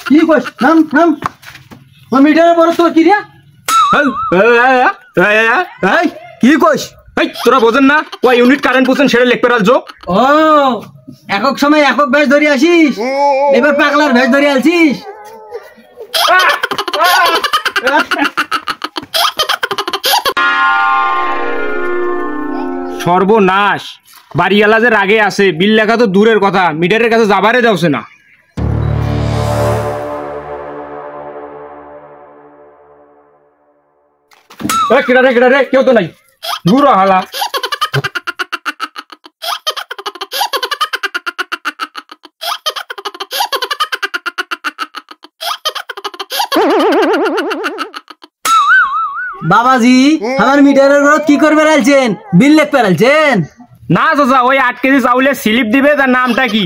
কি কইস নাম নাম ও মিটারে বড় তো কি রে কি কইস তোরা বোঝেন না ও ইউনিট কারেন্ট বুঝছেন সেটা লিখতে রাখছো। ও একক সময় একক ভেজ ধরে আসিস, এবার পাগলার ভেজ ধরে আলছিস। সর্বনাশ, বাড়িওয়ালা যে রাগে আছে, বিল লেখা তো দূরের কথা, মিটারের কাছে যাবারে যাচ্ছে না। কেডা রে কেউ তো নাই, দূর হালা। বাবাজি আমার মিটারের ঘর কি করবে রাখছেন, বিল লিখতে রাখছেন? না চাচা, ওই 8 কেজি চাউলের স্লিপ দিবে, তার নামটা কি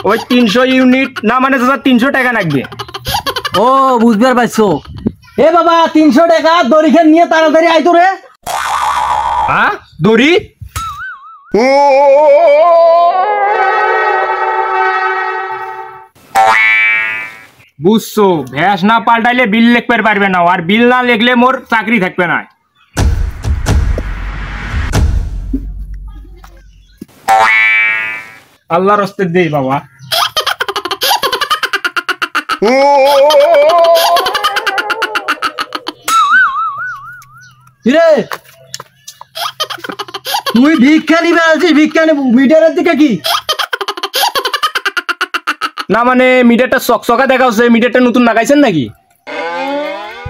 ওই 300 ইউনিট না, মানে চাচা 300 টাকা লাগবে। ও বুঝবার পারছো। এ বাবা 300 টাকা দড়ি খেন নিয়ে তাড়াতাড়ি আইতো রে। হ্যাঁ দড়ি? বুঝছো, ভ্যাস না পাল্টাইলে বিল লিখতে পারবে না, আর বিল না লিখলে মোর চাকরি থাকবে না। আল্লাহর রাস্তে দেই বাবা। রে তুই ভিক্ষা নিবে আছিস, ভিক্ষা নেব মিটারের দিকে কি না, মানে মিটারটা চকচকা দেখা হচ্ছে, মিটারটা নতুন লাগাইছেন নাকি?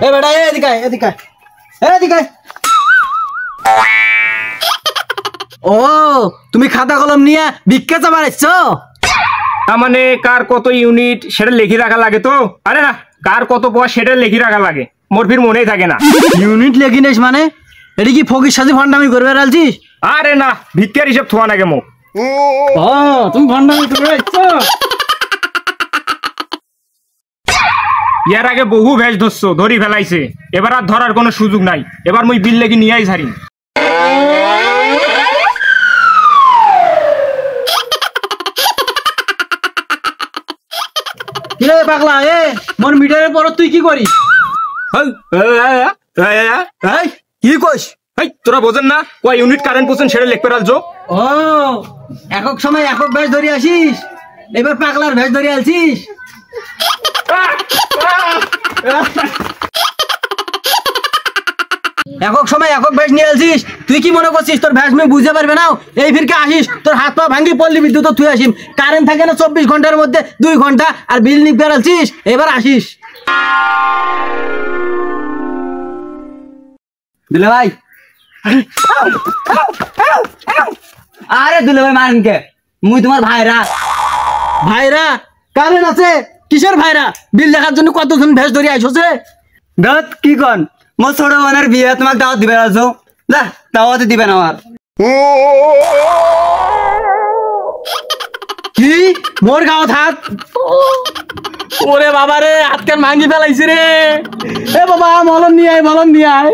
এ বেটা এদিকে এদিকে এদিকে। ও তুমি খাতা কলম নিয়ে ভিক্ষা চাপা রাখছো? তার মানে কার কত ইউনিট সেটা লিখে রাখা লাগে তো? আরে না, কার কত পয়সা সেটা লিখে রাখা লাগে, মোর ফির মনেই থাকে না। ইউনিট লেখি নিস মানে এটা কি ফকির সাজি ফান্ডামি করবে রাখছিস? আরে না, ভিক্ষার হিসাব থোয়া নাগে মোক। ও তুমি ফান্ডামি করবে রাখছো? ইয়ার আগে বহু ভ্যাস ধরছো, ধরি ফেলাইছে, এবার আর ধরার কোনো সুযোগ নাই, এবার মুই বিল লেগে নিয়ে ছাড়ি। কিরে পাগলা, এ মোর মিটারের পর তুই কি করিস? কি কইস? তোরা বোঝেন না ও ইউনিট কারেন্ট বুঝছেন সেটা লিখতে রাখছো। ও একক সময় একক ভেজ ধরে আসিস, এবার পাগলার ভেজ ধরে আলছিস। একক সময় একক ভেজ নিয়ে আলছিস, তুই কি মনে করছিস তোর ভেজ আমি বুঝতে পারবে না? এই ফিরকে আসিস, তোর হাত পা ভাঙ্গি পড়লি বিদ্যুৎ তুই আসিস, কারেন্ট থাকে না 24 ঘন্টার মধ্যে 2 ঘন্টা, আর বিল নিতে আলছিস, এবার আসিস। দুলে ভাই, আরে দুলে ভাই মারেন কে? মুই তোমার ভাইরা। ভাইরা কারেন্ট আছে কিসের ভাইরা? বিল দেখার জন্য কতজন ভেজ ধরে আইসছে। দাঁত কি কন, মোর ছোট বোনের বিয়ে, তোমাকে দাওয়াত দিবে আসো, যা দাওয়াতে দিবেন আমার। কি মোর গাঁও থাক? ওরে বাবা রে, হাত কান ভাঙ্গি ফেলাইছে রে। এ বাবা মলম নিয়ে আয়, মলম নিয়ে আয়।